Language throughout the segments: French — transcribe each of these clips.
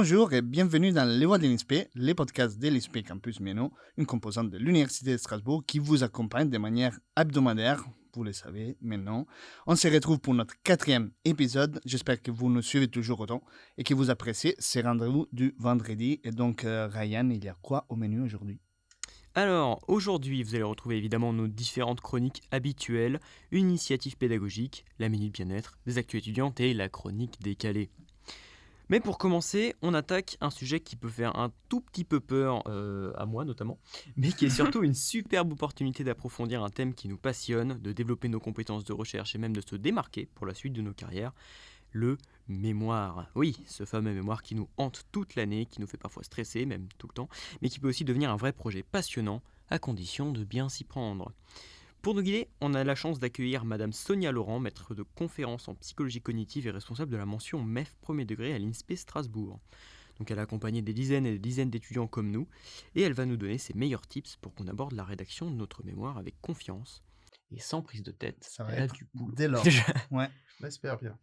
Bonjour et bienvenue dans Les Voix de l'INSPE, les podcasts de l'INSPE Campus Mieno, une composante de l'Université de Strasbourg qui vous accompagne de manière hebdomadaire. Vous le savez maintenant. On se retrouve pour notre 4e épisode. J'espère que vous nous suivez toujours autant et que vous appréciez ces rendez-vous du vendredi. Et donc, Ryan, il y a quoi au menu aujourd'hui? Alors, aujourd'hui, vous allez retrouver évidemment nos différentes chroniques habituelles, une initiative pédagogique, la minute bien-être, des actus étudiantes et la chronique décalée. Mais pour commencer, on attaque un sujet qui peut faire un tout petit peu peur, à moi notamment, mais qui est surtout une superbe opportunité d'approfondir un thème qui nous passionne, de développer nos compétences de recherche et même de se démarquer pour la suite de nos carrières, le mémoire. Oui, ce fameux mémoire qui nous hante toute l'année, qui nous fait parfois stresser, même tout le temps, mais qui peut aussi devenir un vrai projet passionnant, à condition de bien s'y prendre. Pour nous guider, on a la chance d'accueillir Madame Sonia Laurent, maître de conférences en psychologie cognitive et responsable de la mention MEF premier degré à l'INSPE Strasbourg. Donc elle a accompagné des dizaines et des dizaines d'étudiants comme nous, et elle va nous donner ses meilleurs tips pour qu'on aborde la rédaction de notre mémoire avec confiance et sans prise de tête. Ça va Elle a être du boulot. dès lors. Ouais. On espère bien.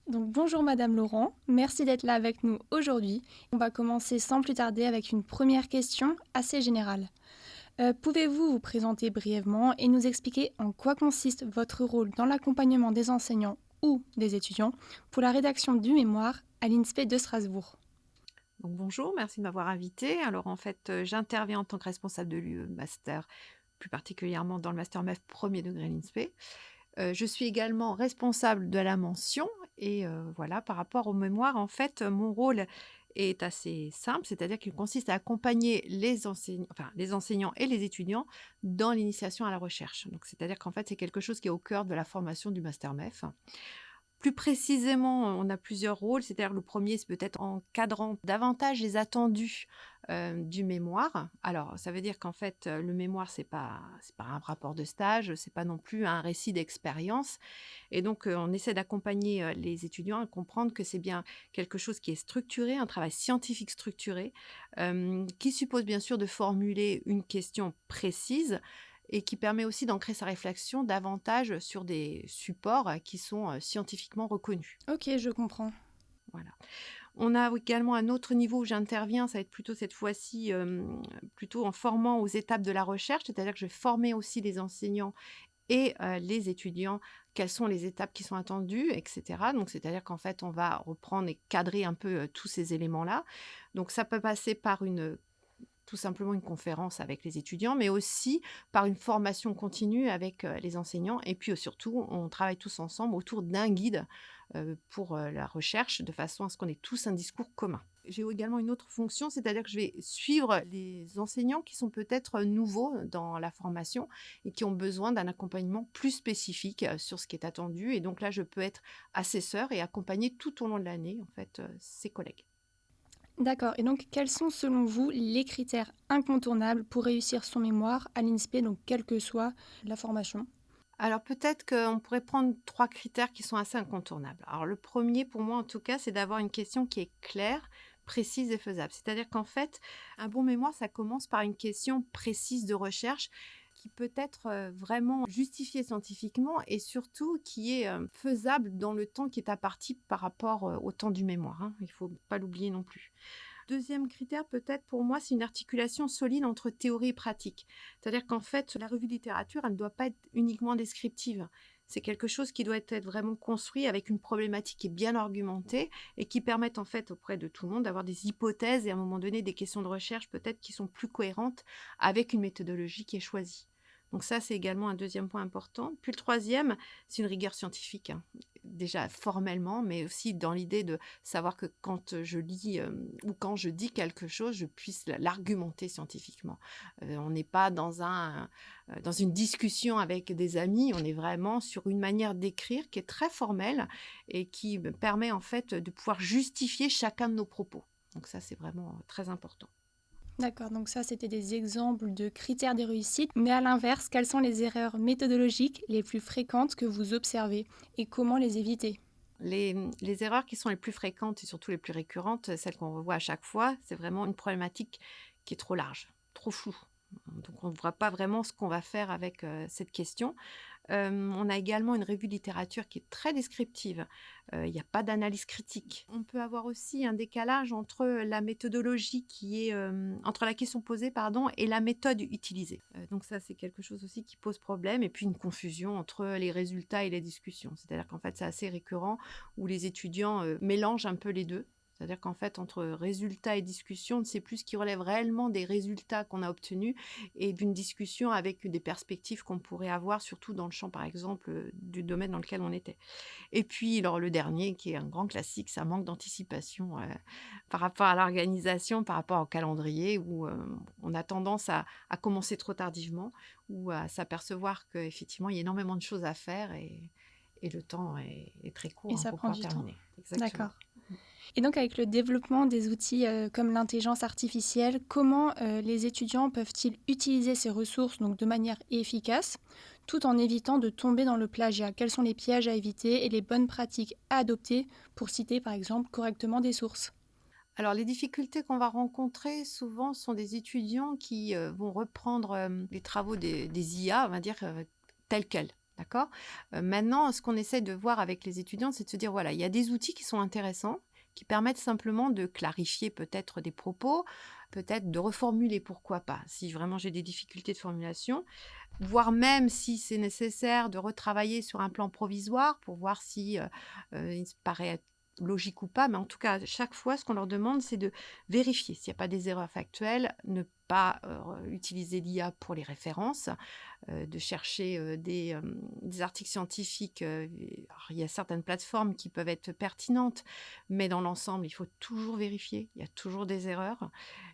Donc bonjour Madame Laurent, merci d'être là avec nous aujourd'hui. On va commencer sans plus tarder avec une première question assez générale. Pouvez-vous vous présenter brièvement et nous expliquer en quoi consiste votre rôle dans l'accompagnement des enseignants ou des étudiants pour la rédaction du mémoire à l'INSPE de Strasbourg? Donc bonjour, merci de m'avoir invitée. Alors en fait, j'interviens en tant que responsable de l'UE Master, plus particulièrement dans le Master MEF premier degré à l'INSPE. Je suis également responsable de la mention et voilà, par rapport au mémoire, en fait, mon rôle est assez simple, c'est-à-dire qu'il consiste à accompagner les enseignants et les étudiants dans l'initiation à la recherche. Donc c'est-à-dire qu'en fait, c'est quelque chose qui est au cœur de la formation du Master MEF. Plus précisément, on a plusieurs rôles, c'est-à-dire le premier, c'est peut-être encadrant davantage les attendus du mémoire. Alors, ça veut dire qu'en fait, le mémoire, c'est pas un rapport de stage, c'est pas non plus un récit d'expérience. Et donc, on essaie d'accompagner les étudiants à comprendre que c'est bien quelque chose qui est structuré, un travail scientifique structuré, qui suppose bien sûr de formuler une question précise, et qui permet aussi d'ancrer sa réflexion davantage sur des supports qui sont scientifiquement reconnus. Ok, je comprends. Voilà. On a également un autre niveau où j'interviens, ça va être plutôt cette fois-ci plutôt en formant aux étapes de la recherche, c'est-à-dire que je vais former aussi les enseignants et les étudiants, quelles sont les étapes qui sont attendues, etc. Donc, c'est-à-dire qu'en fait, on va reprendre et cadrer un peu tous ces éléments-là. Donc, ça peut passer par tout simplement une conférence avec les étudiants, mais aussi par une formation continue avec les enseignants. Et puis surtout, on travaille tous ensemble autour d'un guide pour la recherche, de façon à ce qu'on ait tous un discours commun. J'ai également une autre fonction, c'est-à-dire que je vais suivre les enseignants qui sont peut-être nouveaux dans la formation et qui ont besoin d'un accompagnement plus spécifique sur ce qui est attendu. Et donc là, je peux être assesseur et accompagner tout au long de l'année, en fait, ces collègues. D'accord, et donc quels sont selon vous les critères incontournables pour réussir son mémoire à l'INSPE, donc quelle que soit la formation? Alors peut-être qu'on pourrait prendre 3 critères qui sont assez incontournables. Alors le premier, pour moi en tout cas, c'est d'avoir une question qui est claire, précise et faisable. C'est-à-dire qu'en fait, un bon mémoire, ça commence par une question précise de recherche qui peut être vraiment justifiée scientifiquement et surtout qui est faisable dans le temps qui est imparti par rapport au temps du mémoire, hein. Il ne faut pas l'oublier non plus. Deuxième critère, peut-être pour moi, c'est une articulation solide entre théorie et pratique. C'est-à-dire qu'en fait, la revue de littérature, elle ne doit pas être uniquement descriptive. C'est quelque chose qui doit être vraiment construit avec une problématique qui est bien argumentée et qui permette en fait auprès de tout le monde d'avoir des hypothèses et à un moment donné des questions de recherche peut-être qui sont plus cohérentes avec une méthodologie qui est choisie. Donc ça, c'est également un deuxième point important. Puis le troisième, c'est une rigueur scientifique, hein. Déjà formellement, mais aussi dans l'idée de savoir que quand je lis ou quand je dis quelque chose, je puisse l'argumenter scientifiquement. On n'est pas dans une discussion avec des amis, on est vraiment sur une manière d'écrire qui est très formelle et qui me permet en fait de pouvoir justifier chacun de nos propos. Donc ça, c'est vraiment très important. D'accord, donc ça c'était des exemples de critères de réussite, mais à l'inverse, quelles sont les erreurs méthodologiques les plus fréquentes que vous observez et comment les éviter? Les erreurs qui sont les plus fréquentes et surtout les plus récurrentes, celles qu'on revoit à chaque fois, c'est vraiment une problématique qui est trop large, trop floue. Donc, on ne voit pas vraiment ce qu'on va faire avec cette question. On a également une revue de littérature qui est très descriptive. Il n'y a pas d'analyse critique. On peut avoir aussi un décalage entre la méthodologie entre la question posée, et la méthode utilisée. Donc ça, c'est quelque chose aussi qui pose problème. Et puis une confusion entre les résultats et les discussions. C'est-à-dire qu'en fait, c'est assez récurrent où les étudiants mélangent un peu les deux. C'est-à-dire qu'en fait, entre résultats et discussion, on ne sait plus ce qui relève réellement des résultats qu'on a obtenus et d'une discussion avec des perspectives qu'on pourrait avoir, surtout dans le champ, par exemple, du domaine dans lequel on était. Et puis, alors, le dernier, qui est un grand classique, c'est un manque d'anticipation par rapport à l'organisation, par rapport au calendrier, où on a tendance à commencer trop tardivement ou à s'apercevoir qu'effectivement, il y a énormément de choses à faire et le temps est très court Et ça pour prend pouvoir du terminer. temps. Exactement. D'accord. Et donc avec le développement des outils comme l'intelligence artificielle, comment les étudiants peuvent-ils utiliser ces ressources donc, de manière efficace, tout en évitant de tomber dans le plagiat? Quels sont les pièges à éviter et les bonnes pratiques à adopter pour citer par exemple correctement des sources? Alors, les difficultés qu'on va rencontrer souvent sont des étudiants qui vont reprendre les travaux des IA, on va dire, tels quels. D'accord. Maintenant, ce qu'on essaie de voir avec les étudiants, c'est de se dire, voilà, il y a des outils qui sont intéressants, qui permettent simplement de clarifier peut-être des propos, peut-être de reformuler, pourquoi pas, si vraiment j'ai des difficultés de formulation, voire même si c'est nécessaire de retravailler sur un plan provisoire pour voir si il se paraît logique ou pas, mais en tout cas, chaque fois, ce qu'on leur demande, c'est de vérifier s'il n'y a pas des erreurs factuelles, ne pas utiliser l'IA pour les références, de chercher des articles scientifiques. Alors, il y a certaines plateformes qui peuvent être pertinentes, mais dans l'ensemble, il faut toujours vérifier. Il y a toujours des erreurs.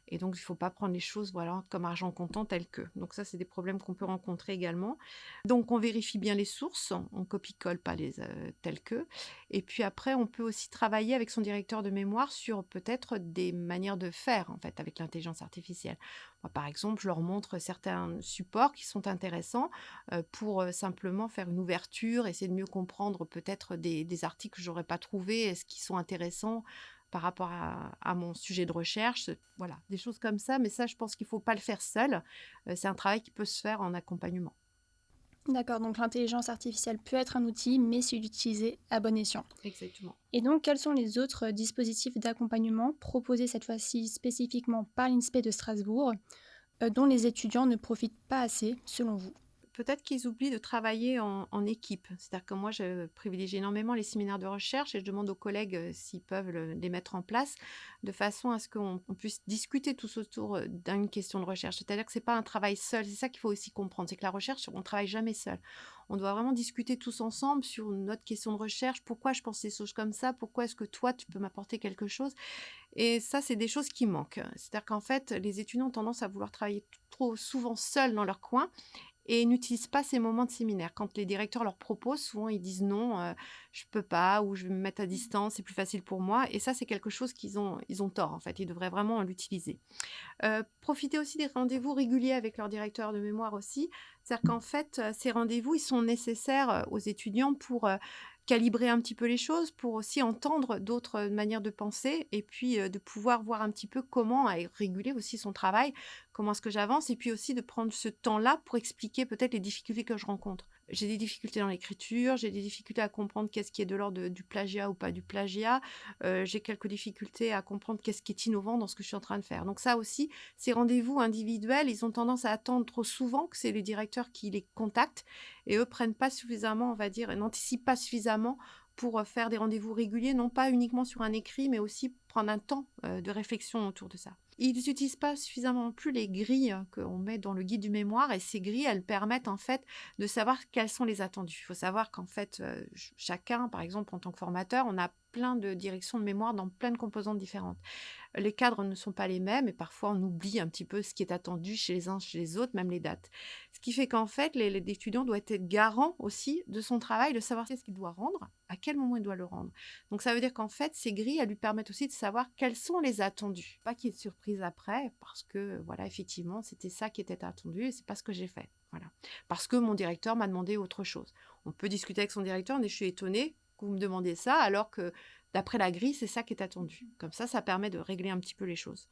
Et donc, il ne faut pas prendre les choses comme argent comptant telles que. Donc ça, c'est des problèmes qu'on peut rencontrer également. Donc, on vérifie bien les sources. On copie-colle pas les telles que. Et puis après, on peut aussi travailler avec son directeur de mémoire sur peut-être des manières de faire, en fait, avec l'intelligence artificielle. Moi, par exemple, je leur montre certains supports qui sont intéressants pour simplement faire une ouverture, essayer de mieux comprendre peut-être des articles que je n'aurais pas trouvés, est-ce qu'ils sont intéressants par rapport à mon sujet de recherche. Voilà, des choses comme ça. Mais ça, je pense qu'il ne faut pas le faire seul. C'est un travail qui peut se faire en accompagnement. D'accord, donc l'intelligence artificielle peut être un outil, mais c'est utilisé à bon escient. Exactement. Et donc, quels sont les autres dispositifs d'accompagnement proposés cette fois-ci spécifiquement par l'INSPE de Strasbourg, dont les étudiants ne profitent pas assez, selon vous? Peut-être qu'ils oublient de travailler en équipe. C'est-à-dire que moi, je privilégie énormément les séminaires de recherche et je demande aux collègues s'ils peuvent les mettre en place de façon à ce qu'on puisse discuter tous autour d'une question de recherche. C'est-à-dire que ce n'est pas un travail seul. C'est ça qu'il faut aussi comprendre. C'est que la recherche, on ne travaille jamais seul. On doit vraiment discuter tous ensemble sur notre question de recherche. Pourquoi je pense ces choses comme ça? Pourquoi est-ce que toi, tu peux m'apporter quelque chose? Et ça, c'est des choses qui manquent. C'est-à-dire qu'en fait, les étudiants ont tendance à vouloir travailler trop souvent seuls dans leur coin et n'utilisent pas ces moments de séminaire. Quand les directeurs leur proposent, souvent ils disent non, je peux pas, ou je vais me mettre à distance, c'est plus facile pour moi. Et ça, c'est quelque chose ils ont tort en fait. Ils devraient vraiment l'utiliser. Profiter aussi des rendez-vous réguliers avec leur directeur de mémoire aussi. C'est-à-dire qu'en fait, ces rendez-vous, ils sont nécessaires aux étudiants pour calibrer un petit peu les choses, pour aussi entendre d'autres manières de penser et puis de pouvoir voir un petit peu comment réguler aussi son travail, comment est-ce que j'avance et puis aussi de prendre ce temps-là pour expliquer peut-être les difficultés que je rencontre. J'ai des difficultés dans l'écriture, j'ai des difficultés à comprendre qu'est-ce qui est de l'ordre du plagiat ou pas du plagiat, j'ai quelques difficultés à comprendre qu'est-ce qui est innovant dans ce que je suis en train de faire. Donc ça aussi, ces rendez-vous individuels, ils ont tendance à attendre trop souvent que c'est les directeurs qui les contactent et eux prennent pas suffisamment, on va dire, et n'anticipent pas suffisamment pour faire des rendez-vous réguliers, non pas uniquement sur un écrit, mais aussi prendre un temps de réflexion autour de ça. Ils n'utilisent pas suffisamment non plus les grilles qu'on met dans le guide du mémoire et ces grilles, elles permettent en fait de savoir quels sont les attendus. Il faut savoir qu'en fait, chacun, par exemple en tant que formateur, on a plein de directions de mémoire dans plein de composantes différentes. Les cadres ne sont pas les mêmes et parfois on oublie un petit peu ce qui est attendu chez les uns, chez les autres, même les dates. Ce qui fait qu'en fait, les étudiants doivent être garants aussi de son travail, de savoir ce qu'il doit rendre, à quel moment il doit le rendre. Donc ça veut dire qu'en fait, ces grilles, elles lui permettent aussi de savoir quels sont les attendus. Pas qu'il y ait de surprise après, parce que voilà, effectivement, c'était ça qui était attendu et c'est pas ce que j'ai fait. Voilà. Parce que mon directeur m'a demandé autre chose. On peut discuter avec son directeur, mais je suis étonnée que vous me demandiez ça, alors que d'après la grille, c'est ça qui est attendu. Comme ça permet de régler un petit peu les choses.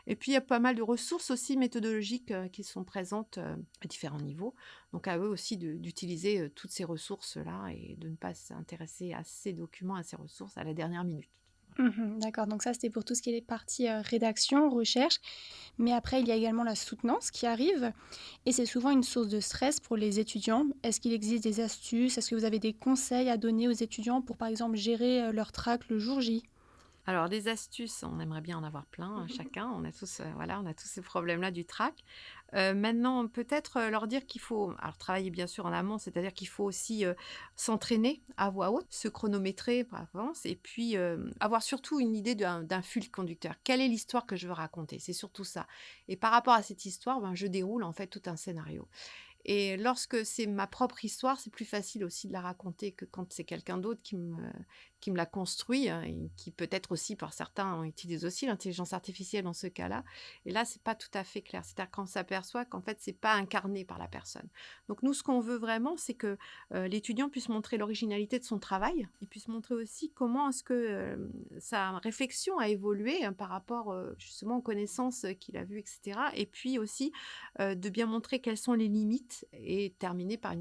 Et puis, il y a pas mal de ressources aussi méthodologiques qui sont présentes à différents niveaux. Donc, à eux aussi d'utiliser toutes ces ressources-là et de ne pas s'intéresser à ces documents, à ces ressources à la dernière minute. D'accord, donc ça c'était pour tout ce qui est partie rédaction, recherche. Mais après, il y a également la soutenance qui arrive et c'est souvent une source de stress pour les étudiants. Est-ce qu'il existe des astuces? Est-ce que vous avez des conseils à donner aux étudiants pour, par exemple, gérer leur track le jour J? Alors, des astuces, on aimerait bien en avoir plein, chacun. On a tous, on a tous ces problèmes-là du trac. Maintenant, peut-être leur dire qu'il faut, alors travailler bien sûr en amont, c'est-à-dire qu'il faut aussi s'entraîner à voix haute, se chronométrer par avance, et puis avoir surtout une idée d'un fil conducteur. Quelle est l'histoire que je veux raconter? C'est surtout ça. Et par rapport à cette histoire, je déroule en fait tout un scénario. Et lorsque c'est ma propre histoire, c'est plus facile aussi de la raconter que quand c'est quelqu'un d'autre qui me la construit, hein, et qui peut-être aussi, par certains, on utilise aussi l'intelligence artificielle dans ce cas-là. Et là, c'est pas tout à fait clair. C'est-à-dire qu'on s'aperçoit qu'en fait, c'est pas incarné par la personne. Donc nous, ce qu'on veut vraiment, c'est que l'étudiant puisse montrer l'originalité de son travail et puisse montrer aussi comment est-ce que sa réflexion a évolué par rapport justement aux connaissances qu'il a vues, etc. Et puis aussi de bien montrer quelles sont les limites et terminer par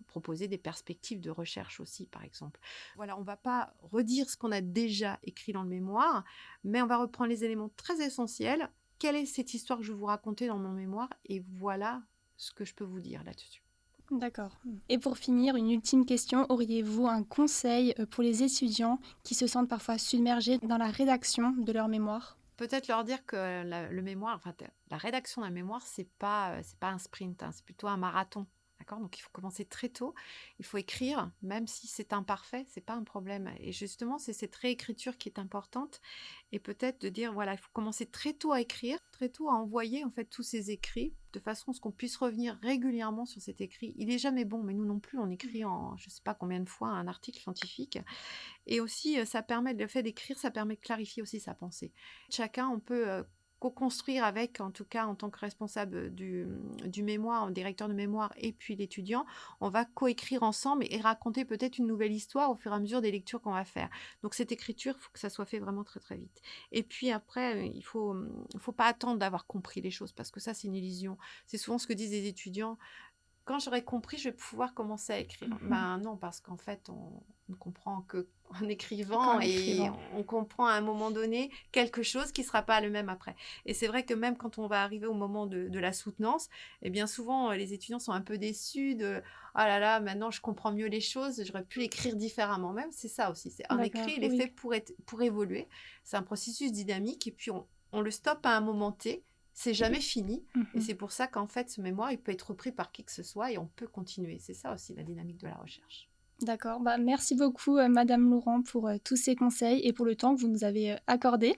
proposer des perspectives de recherche aussi, par exemple. Voilà, on ne va pas redire ce qu'on a déjà écrit dans le mémoire, mais on va reprendre les éléments très essentiels. Quelle est cette histoire que je vais vous raconter dans mon mémoire? Et voilà ce que je peux vous dire là-dessus. D'accord. Et pour finir, une ultime question, auriez-vous un conseil pour les étudiants qui se sentent parfois submergés dans la rédaction de leur mémoire? Peut-être leur dire que le mémoire, enfin, la rédaction d'un mémoire, c'est pas un sprint, hein, c'est plutôt un marathon. D'accord? Donc, il faut commencer très tôt. Il faut écrire, même si c'est imparfait, c'est pas un problème. Et justement, c'est cette réécriture qui est importante. Et peut-être de dire, voilà, il faut commencer très tôt à écrire, très tôt à envoyer en fait tous ces écrits, de façon à ce qu'on puisse revenir régulièrement sur cet écrit. Il est jamais bon, mais nous non plus, on écrit en, je sais pas combien de fois un article scientifique. Et aussi, le fait d'écrire, ça permet de clarifier aussi sa pensée. Chacun, on peut co-construire avec, en tout cas en tant que responsable du mémoire, directeur de mémoire et puis l'étudiant, on va coécrire ensemble et raconter peut-être une nouvelle histoire au fur et à mesure des lectures qu'on va faire. Donc cette écriture, il faut que ça soit fait vraiment très très vite. Et puis après, il faut pas attendre d'avoir compris les choses parce que ça c'est une illusion. C'est souvent ce que disent les étudiants. Quand j'aurai compris, je vais pouvoir commencer à écrire. Ben non, parce qu'en fait, on ne comprend qu'en écrivant et on comprend à un moment donné quelque chose qui ne sera pas le même après. Et c'est vrai que même quand on va arriver au moment de la soutenance, eh bien souvent, les étudiants sont un peu déçus de « Ah là là, maintenant je comprends mieux les choses, j'aurais pu l'écrire différemment. » Même, c'est ça aussi. C'est un écrit, il est fait pour évoluer. C'est un processus dynamique et puis on le stoppe à un moment T. C'est jamais fini. Et c'est pour ça qu'en fait, ce mémoire, il peut être repris par qui que ce soit et on peut continuer. C'est ça aussi la dynamique de la recherche. D'accord. Merci beaucoup, Madame Laurent, pour tous ces conseils et pour le temps que vous nous avez accordé.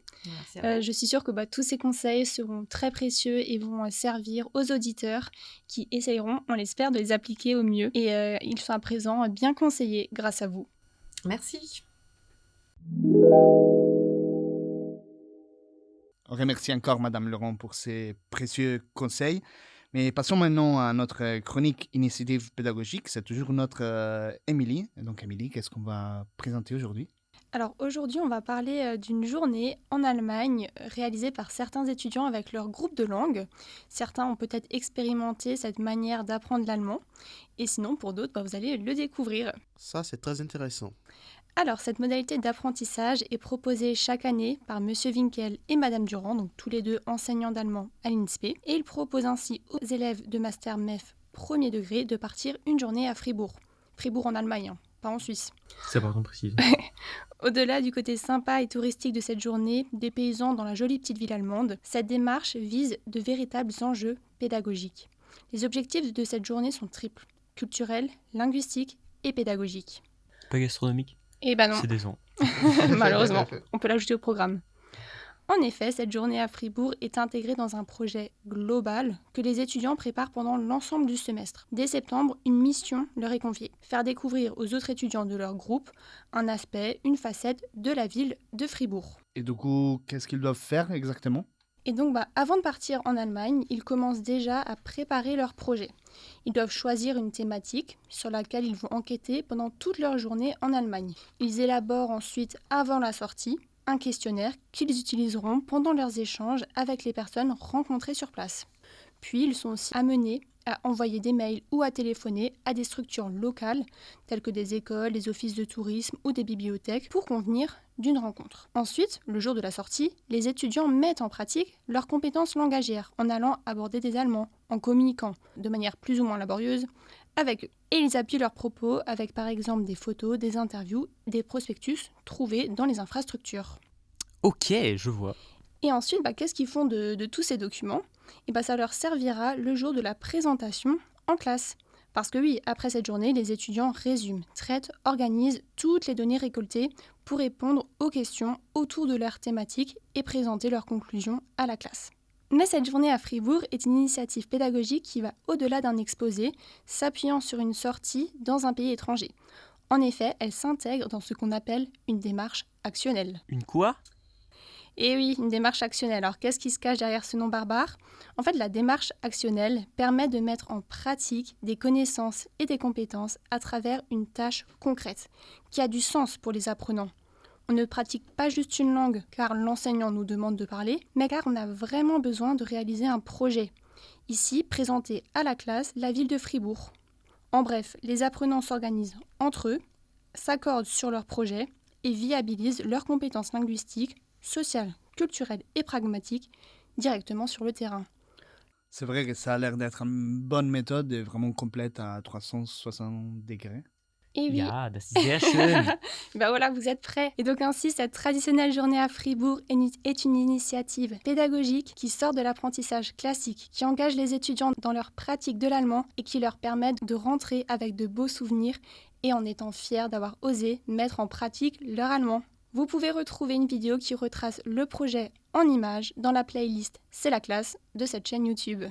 Je suis sûre que tous ces conseils seront très précieux et vont servir aux auditeurs qui essayeront, on l'espère, de les appliquer au mieux. Et ils sont à présent bien conseillés grâce à vous. Merci. On remercie encore Madame Laurent pour ses précieux conseils. Mais passons maintenant à notre chronique initiative pédagogique. C'est toujours notre Émilie. Donc Émilie, qu'est-ce qu'on va présenter aujourd'hui? Alors aujourd'hui, on va parler d'une journée en Allemagne réalisée par certains étudiants avec leur groupe de langue. Certains ont peut-être expérimenté cette manière d'apprendre l'allemand. Et sinon, pour d'autres, vous allez le découvrir. Ça, c'est très intéressant. Alors, cette modalité d'apprentissage est proposée chaque année par M. Winkel et Mme Durand, donc tous les deux enseignants d'allemand à l'INSPE. Et ils proposent ainsi aux élèves de Master MEF premier degré de partir une journée à Fribourg. Fribourg en Allemagne, pas en Suisse. C'est important de préciser. Au-delà du côté sympa et touristique de cette journée, des paysans dans la jolie petite ville allemande, cette démarche vise de véritables enjeux pédagogiques. Les objectifs de cette journée sont triples, culturels, linguistiques et pédagogiques. Pas gastronomique? Eh ben non. C'est décevant. Malheureusement, on peut l'ajouter au programme. En effet, cette journée à Fribourg est intégrée dans un projet global que les étudiants préparent pendant l'ensemble du semestre. Dès septembre, une mission leur est confiée. Faire découvrir aux autres étudiants de leur groupe un aspect, une facette de la ville de Fribourg. Et du coup, qu'est-ce qu'ils doivent faire exactement? Et donc, avant de partir en Allemagne, ils commencent déjà à préparer leur projet. Ils doivent choisir une thématique sur laquelle ils vont enquêter pendant toute leur journée en Allemagne. Ils élaborent ensuite, avant la sortie, un questionnaire qu'ils utiliseront pendant leurs échanges avec les personnes rencontrées sur place. Puis, ils sont aussi amenés à envoyer des mails ou à téléphoner à des structures locales, telles que des écoles, des offices de tourisme ou des bibliothèques, pour convenir d'une rencontre. Ensuite, le jour de la sortie, les étudiants mettent en pratique leurs compétences langagières en allant aborder des Allemands, en communiquant de manière plus ou moins laborieuse avec eux. Et ils appuient leurs propos avec par exemple des photos, des interviews, des prospectus trouvés dans les infrastructures. Ok, je vois. Et ensuite, qu'est-ce qu'ils font de tous ces documents ? Et ça leur servira le jour de la présentation en classe. Parce que oui, après cette journée, les étudiants résument, traitent, organisent toutes les données récoltées pour répondre aux questions autour de leur thématique et présenter leurs conclusions à la classe. Mais cette journée à Fribourg est une initiative pédagogique qui va au-delà d'un exposé, s'appuyant sur une sortie dans un pays étranger. En effet, elle s'intègre dans ce qu'on appelle une démarche actionnelle. Une quoi ? Et oui, une démarche actionnelle. Alors, qu'est-ce qui se cache derrière ce nom barbare ? En fait, la démarche actionnelle permet de mettre en pratique des connaissances et des compétences à travers une tâche concrète, qui a du sens pour les apprenants. On ne pratique pas juste une langue car l'enseignant nous demande de parler, mais car on a vraiment besoin de réaliser un projet. Ici, présenter à la classe la ville de Fribourg. En bref, les apprenants s'organisent entre eux, s'accordent sur leur projet et viabilisent leurs compétences linguistiques, sociales, culturelles et pragmatiques directement sur le terrain. C'est vrai que ça a l'air d'être une bonne méthode et vraiment complète à 360 degrés. Et oui, Ja, das ist sehr schön. voilà, vous êtes prêts. Et donc ainsi, cette traditionnelle journée à Fribourg est une initiative pédagogique qui sort de l'apprentissage classique, qui engage les étudiants dans leur pratique de l'allemand et qui leur permet de rentrer avec de beaux souvenirs et en étant fiers d'avoir osé mettre en pratique leur allemand. Vous pouvez retrouver une vidéo qui retrace le projet en images dans la playlist C'est la classe de cette chaîne YouTube.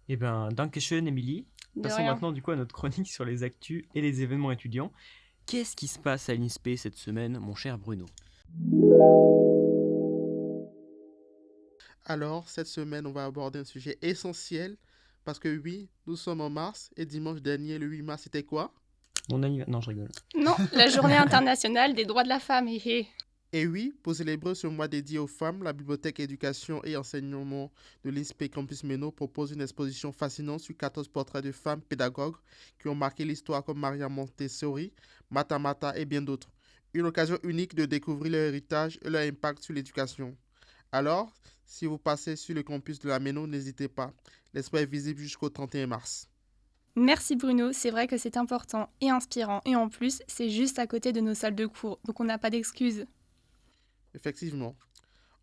Eh bien, dankeschön, Émilie. De Passons rien. maintenant du coup à notre chronique sur les actus et les événements étudiants. Qu'est-ce qui se passe à l'INSPE cette semaine, mon cher Bruno ? Alors, cette semaine, on va aborder un sujet essentiel parce que oui, nous sommes en mars et dimanche dernier, le 8 mars, c'était quoi ? Mon anniversaire. Non, je rigole. Non, la journée internationale des droits de la femme. Et oui, pour célébrer ce mois dédié aux femmes, la Bibliothèque éducation et enseignement de l'INSPE Campus Meno propose une exposition fascinante sur 14 portraits de femmes pédagogues qui ont marqué l'histoire comme Maria Montessori, Mata Mata et bien d'autres. Une occasion unique de découvrir leur héritage et leur impact sur l'éducation. Alors, si vous passez sur le campus de la Meno, n'hésitez pas. L'expo est visible jusqu'au 31 mars. Merci Bruno, c'est vrai que c'est important et inspirant. Et en plus, c'est juste à côté de nos salles de cours, donc on n'a pas d'excuses. Effectivement.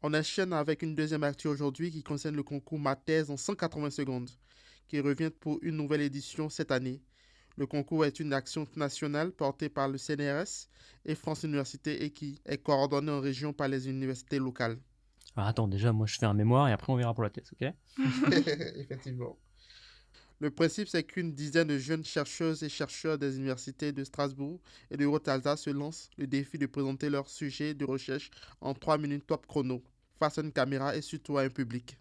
On enchaîne avec une deuxième actu aujourd'hui qui concerne le concours Ma thèse en 180 secondes, qui revient pour une nouvelle édition cette année. Le concours est une action nationale portée par le CNRS et France Université et qui est coordonnée en région par les universités locales. Alors attends, déjà, moi je fais un mémoire et après on verra pour la thèse, ok ? Effectivement. Le principe, c'est qu'une dizaine de jeunes chercheuses et chercheurs des universités de Strasbourg et de Haute-Alsace se lancent le défi de présenter leur sujet de recherche en 3 minutes top chrono, face à une caméra et surtout à un public.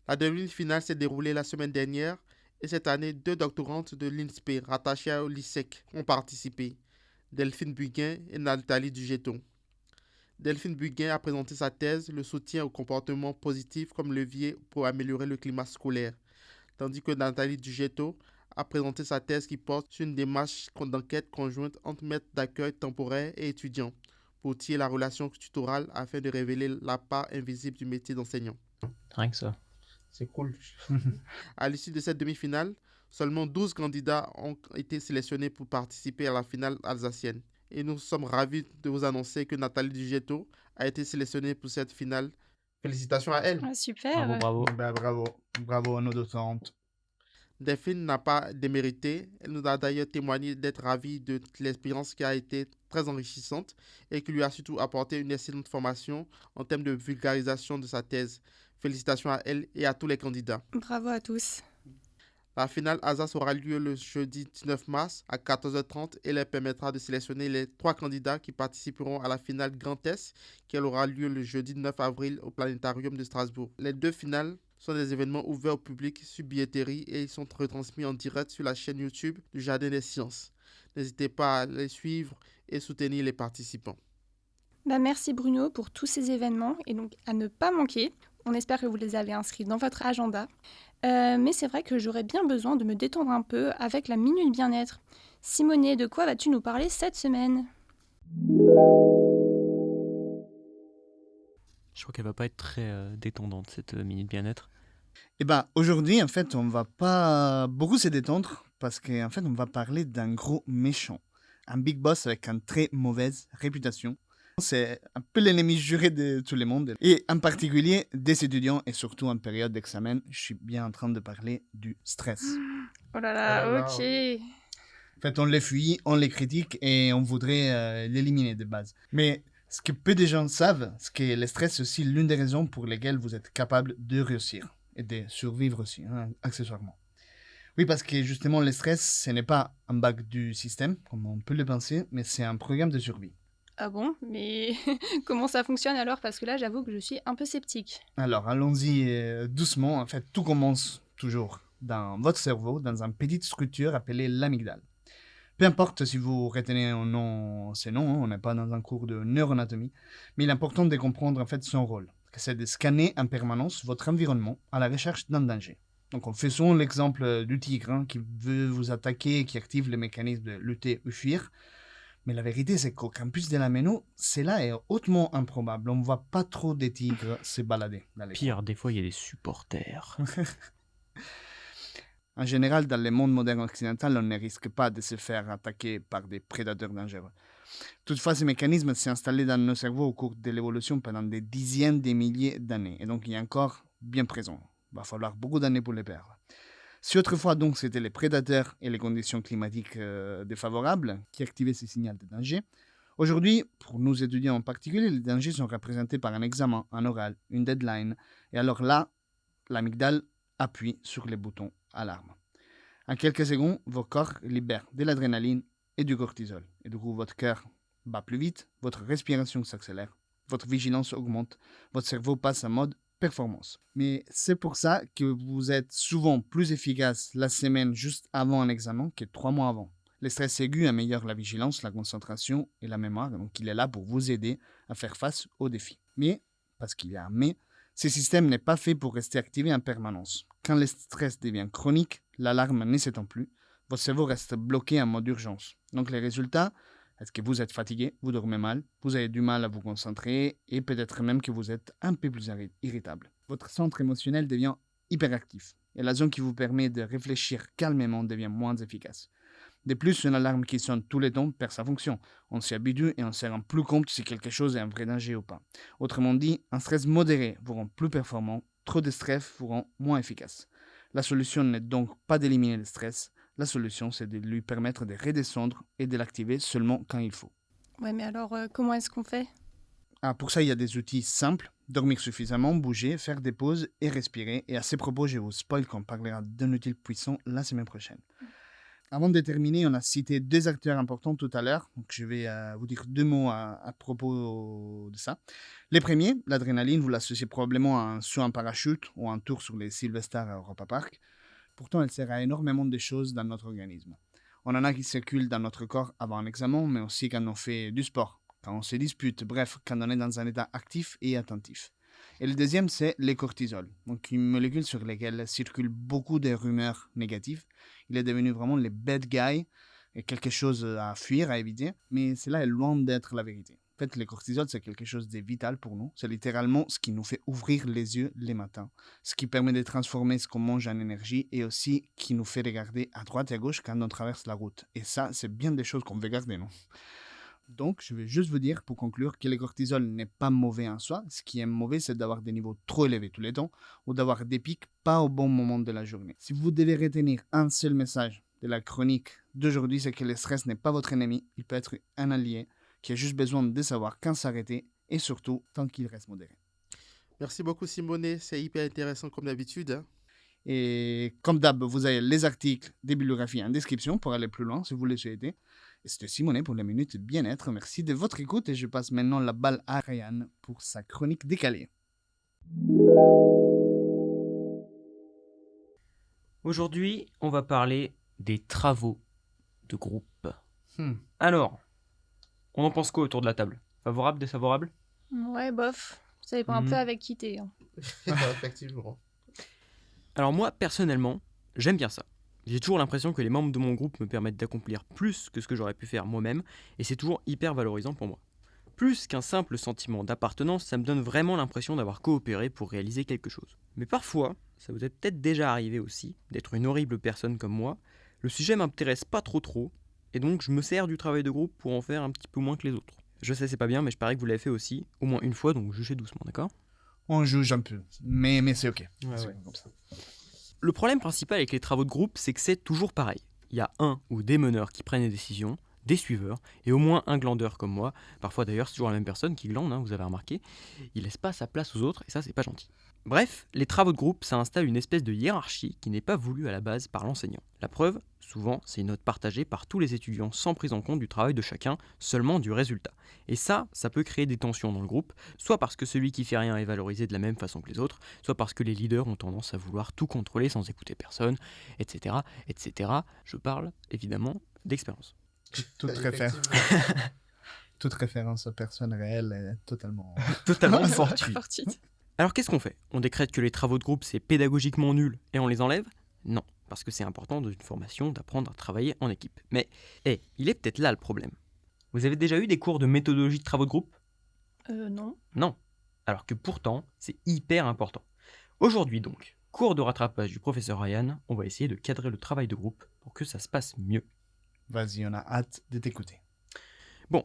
La demi-finale s'est déroulée la semaine dernière et cette année, 2 doctorantes de l'INSPE rattachées au LISEC ont participé, Delphine Buguin et Nathalie Dugeton. Delphine Buguin a présenté sa thèse, le soutien au comportement positif comme levier pour améliorer le climat scolaire, tandis que Nathalie Dugeton a présenté sa thèse qui porte sur une démarche d'enquête conjointe entre maîtres d'accueil temporaire et étudiants, pour tirer la relation tutorale afin de révéler la part invisible du métier d'enseignant. Rien que ça. C'est cool. À l'issue de cette demi-finale, seulement 12 candidats ont été sélectionnés pour participer à la finale alsacienne. Et nous sommes ravis de vous annoncer que Nathalie Dugeton a été sélectionnée pour cette finale. Félicitations à elle. Ah, super. Bravo. Bravo à nos doctorantes. Delphine n'a pas démérité. Elle nous a d'ailleurs témoigné d'être ravie de l'expérience qui a été très enrichissante et qui lui a surtout apporté une excellente formation en termes de vulgarisation de sa thèse. Félicitations à elle et à tous les candidats. Bravo à tous. La finale Alsace aura lieu le jeudi 19 mars à 14h30 et leur permettra de sélectionner les 3 candidats qui participeront à la finale Grand Est qui aura lieu le jeudi 9 avril au Planétarium de Strasbourg. Les 2 finales sont des événements ouverts au public sur billetterie et ils sont retransmis en direct sur la chaîne YouTube du Jardin des Sciences. N'hésitez pas à les suivre et soutenir les participants. Merci Bruno pour tous ces événements et donc à ne pas manquer. On espère que vous les avez inscrits dans votre agenda. Mais c'est vrai que j'aurais bien besoin de me détendre un peu avec la Minute Bien-être. Simonet, de quoi vas-tu nous parler cette semaine ? Je crois qu'elle va pas être très détendante, cette minute bien-être. Eh ben, aujourd'hui, en fait, on va pas beaucoup se détendre parce qu'en fait, on va parler d'un gros méchant. Un big boss avec une très mauvaise réputation. C'est un peu l'ennemi juré de tout le monde. Et en particulier des étudiants et surtout en période d'examen, je suis bien en train de parler du stress. Oh là là, Oh là là. ok. En fait, on les fuit, on les critique et on voudrait l'éliminer de base. Mais ce que peu de gens savent, c'est que le stress est aussi l'une des raisons pour lesquelles vous êtes capable de réussir et de survivre aussi, accessoirement. Oui, parce que justement, le stress, ce n'est pas un bug du système, comme on peut le penser, mais c'est un programme de survie. Ah bon ? Mais comment ça fonctionne alors ? Parce que là, j'avoue que je suis un peu sceptique. Alors, allons-y doucement. En fait, tout commence toujours dans votre cerveau, dans une petite structure appelée l'amygdale. Peu importe si vous retenez ou non ces noms, on n'est pas dans un cours de neuroanatomie, mais il est important de comprendre en fait son rôle, que c'est de scanner en permanence votre environnement à la recherche d'un danger. Donc, on fait souvent l'exemple du tigre qui veut vous attaquer et qui active le mécanisme de lutter ou fuir. Mais la vérité, c'est qu'au campus de la Méno, cela est hautement improbable. On ne voit pas trop des tigres se balader dans les Pire, des fois, il y a des supporters. En général, dans le monde moderne occidental, on ne risque pas de se faire attaquer par des prédateurs dangereux. Toutefois, ce mécanisme s'est installé dans nos cerveaux au cours de l'évolution pendant des dizaines de milliers d'années. Et donc, il est encore bien présent. Il va falloir beaucoup d'années pour le perdre. Si autrefois, donc, c'était les prédateurs et les conditions climatiques défavorables qui activaient ces signaux de danger, aujourd'hui, pour nous étudiants en particulier, les dangers sont représentés par un examen, un oral, une deadline. Et alors là, l'amygdale appuie sur les boutons alarme. En quelques secondes, vos corps libèrent de l'adrénaline et du cortisol. Et du coup, votre cœur bat plus vite, votre respiration s'accélère, votre vigilance augmente, votre cerveau passe en mode performance. Mais c'est pour ça que vous êtes souvent plus efficace la semaine juste avant un examen que 3 mois avant. Le stress aigu améliore la vigilance, la concentration et la mémoire, donc il est là pour vous aider à faire face aux défis. Mais, parce qu'il y a un mais, ce système n'est pas fait pour rester activé en permanence. Quand le stress devient chronique, l'alarme ne s'étend plus, votre cerveau reste bloqué en mode urgence. Donc les résultats, est-ce que vous êtes fatigué, vous dormez mal, vous avez du mal à vous concentrer et peut-être même que vous êtes un peu plus irritable. Votre centre émotionnel devient hyperactif et la zone qui vous permet de réfléchir calmement devient moins efficace. De plus, une alarme qui sonne tous les temps perd sa fonction. On s'y habitue et on se rend plus compte si quelque chose est un vrai danger ou pas. Autrement dit, un stress modéré vous rend plus performant, trop de stress vous rend moins efficace. La solution n'est donc pas d'éliminer le stress, la solution c'est de lui permettre de redescendre et de l'activer seulement quand il faut. Ouais, mais alors comment est-ce qu'on fait ? Pour ça, il y a des outils simples, dormir suffisamment, bouger, faire des pauses et respirer. Et à ce propos, je vous spoil qu'on parlera d'un outil puissant la semaine prochaine. Avant de terminer, on a cité 2 acteurs importants tout à l'heure. Donc je vais vous dire 2 mots à propos de ça. Les premiers, l'adrénaline, vous l'associez probablement à un saut en parachute ou un tour sur les Silvestar à Europa Park. Pourtant, elle sert à énormément de choses dans notre organisme. On en a qui circulent dans notre corps avant un examen, mais aussi quand on fait du sport, quand on se dispute, bref, quand on est dans un état actif et attentif. Et le deuxième, c'est le cortisol, donc une molécule sur laquelle circulent beaucoup de rumeurs négatives. Il est devenu vraiment le bad guy, et quelque chose à fuir, à éviter, mais cela est loin d'être la vérité. En fait, le cortisol, c'est quelque chose de vital pour nous. C'est littéralement ce qui nous fait ouvrir les yeux les matins, ce qui permet de transformer ce qu'on mange en énergie et aussi qui nous fait regarder à droite et à gauche quand on traverse la route. Et ça, c'est bien des choses qu'on veut garder, non ? Donc, je vais juste vous dire, pour conclure, que le cortisol n'est pas mauvais en soi. Ce qui est mauvais, c'est d'avoir des niveaux trop élevés tous les temps ou d'avoir des pics pas au bon moment de la journée. Si vous devez retenir un seul message de la chronique d'aujourd'hui, c'est que le stress n'est pas votre ennemi. Il peut être un allié qui a juste besoin de savoir quand s'arrêter et surtout tant qu'il reste modéré. Merci beaucoup Simonet, c'est hyper intéressant comme d'habitude. Et comme d'hab, vous avez les articles des bibliographies en description pour aller plus loin si vous le souhaitez. Et c'était Simonet pour la Minute Bien-être. Merci de votre écoute et je passe maintenant la balle à Ryan pour sa chronique décalée. Aujourd'hui, on va parler des travaux de groupe. Alors, on en pense quoi autour de la table? Favorable, défavorable? Ouais, bof. Ça dépend un peu avec qui t'es. Hein. Effectivement. Alors moi, personnellement, j'aime bien ça. J'ai toujours l'impression que les membres de mon groupe me permettent d'accomplir plus que ce que j'aurais pu faire moi-même, et c'est toujours hyper valorisant pour moi. Plus qu'un simple sentiment d'appartenance, ça me donne vraiment l'impression d'avoir coopéré pour réaliser quelque chose. Mais parfois, ça vous est peut-être déjà arrivé aussi, d'être une horrible personne comme moi, le sujet m'intéresse pas trop, et donc je me sers du travail de groupe pour en faire un petit peu moins que les autres. Je sais, c'est pas bien, mais je parie que vous l'avez fait aussi, au moins une fois, donc jugez doucement, d'accord? On juge un peu, mais c'est ok. C'est ouais. comme ça. Le problème principal avec les travaux de groupe, c'est que c'est toujours pareil. Il y a un ou des meneurs qui prennent les décisions, des suiveurs, et au moins un glandeur comme moi. Parfois d'ailleurs, c'est toujours la même personne qui glande, vous avez remarqué. Il laisse pas sa place aux autres, et ça, c'est pas gentil. Bref, les travaux de groupe, ça installe une espèce de hiérarchie qui n'est pas voulue à la base par l'enseignant. La preuve, souvent, c'est une note partagée par tous les étudiants sans prise en compte du travail de chacun, seulement du résultat. Et ça peut créer des tensions dans le groupe, soit parce que celui qui fait rien est valorisé de la même façon que les autres, soit parce que les leaders ont tendance à vouloir tout contrôler sans écouter personne, etc. etc. Je parle, évidemment, d'expérience. Toute référence à personne réelle est totalement... Totalement fortuite. Fortuite. Alors qu'est-ce qu'on fait? On décrète que les travaux de groupe c'est pédagogiquement nul et on les enlève? Non, parce que c'est important dans une formation d'apprendre à travailler en équipe. Mais, il est peut-être là le problème. Vous avez déjà eu des cours de méthodologie de travaux de groupe? Non. Non. Alors que pourtant, c'est hyper important. Aujourd'hui donc, cours de rattrapage du professeur Ryan, on va essayer de cadrer le travail de groupe pour que ça se passe mieux. Vas-y, on a hâte de t'écouter. Bon,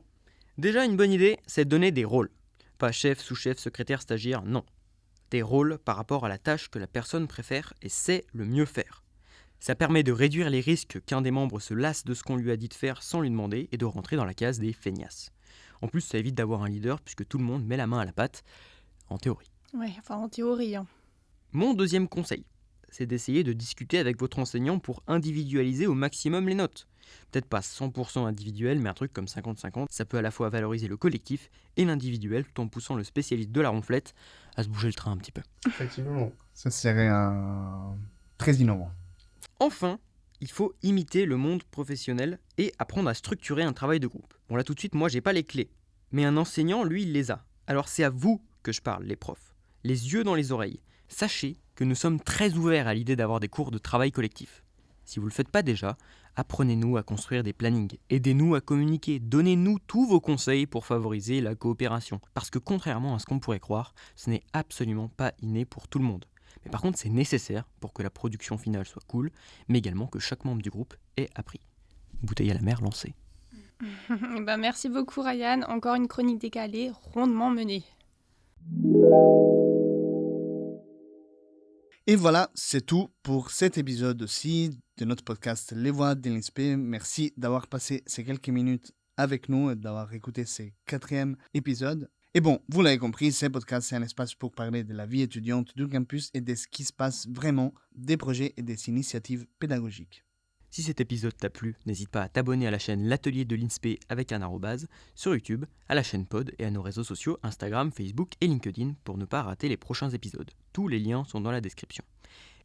déjà une bonne idée, c'est de donner des rôles. Pas chef, sous-chef, secrétaire, stagiaire, non. Des rôles par rapport à la tâche que la personne préfère et sait le mieux faire. Ça permet de réduire les risques qu'un des membres se lasse de ce qu'on lui a dit de faire sans lui demander et de rentrer dans la case des feignasses. En plus, ça évite d'avoir un leader puisque tout le monde met la main à la pâte, en théorie. Ouais, enfin en théorie. Hein. Mon deuxième conseil, c'est d'essayer de discuter avec votre enseignant pour individualiser au maximum les notes. Peut-être pas 100% individuel, mais un truc comme 50-50, ça peut à la fois valoriser le collectif et l'individuel tout en poussant le spécialiste de la ronflette à se bouger le train un petit peu. Effectivement. Ça serait très innovant. Enfin, il faut imiter le monde professionnel et apprendre à structurer un travail de groupe. Bon là tout de suite, moi j'ai pas les clés, mais un enseignant, lui, il les a. Alors c'est à vous que je parle, les profs. Les yeux dans les oreilles. Sachez que nous sommes très ouverts à l'idée d'avoir des cours de travail collectif. Si vous ne le faites pas déjà, apprenez-nous à construire des plannings, aidez-nous à communiquer, donnez-nous tous vos conseils pour favoriser la coopération. Parce que contrairement à ce qu'on pourrait croire, ce n'est absolument pas inné pour tout le monde. Mais par contre, c'est nécessaire pour que la production finale soit cool, mais également que chaque membre du groupe ait appris. Bouteille à la mer lancée. Merci beaucoup Ryan, encore une chronique décalée, rondement menée. Et voilà, c'est tout pour cet épisode-ci de notre podcast Les Voix de l'INSP. Merci d'avoir passé ces quelques minutes avec nous et d'avoir écouté ce 4e épisode. Et bon, vous l'avez compris, ce podcast, c'est un espace pour parler de la vie étudiante du campus et de ce qui se passe vraiment, des projets et des initiatives pédagogiques. Si cet épisode t'a plu, n'hésite pas à t'abonner à la chaîne L'Atelier de l'INSP avec un arrobase, sur YouTube, à la chaîne Pod et à nos réseaux sociaux Instagram, Facebook et LinkedIn pour ne pas rater les prochains épisodes. Tous les liens sont dans la description.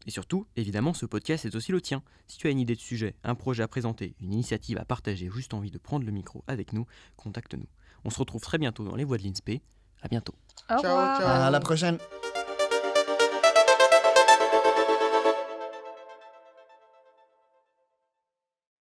Et surtout, évidemment, ce podcast est aussi le tien. Si tu as une idée de sujet, un projet à présenter, une initiative à partager, juste envie de prendre le micro avec nous, contacte-nous. On se retrouve très bientôt dans les voies de l'INSP. À bientôt. Au revoir. Ciao. À la prochaine!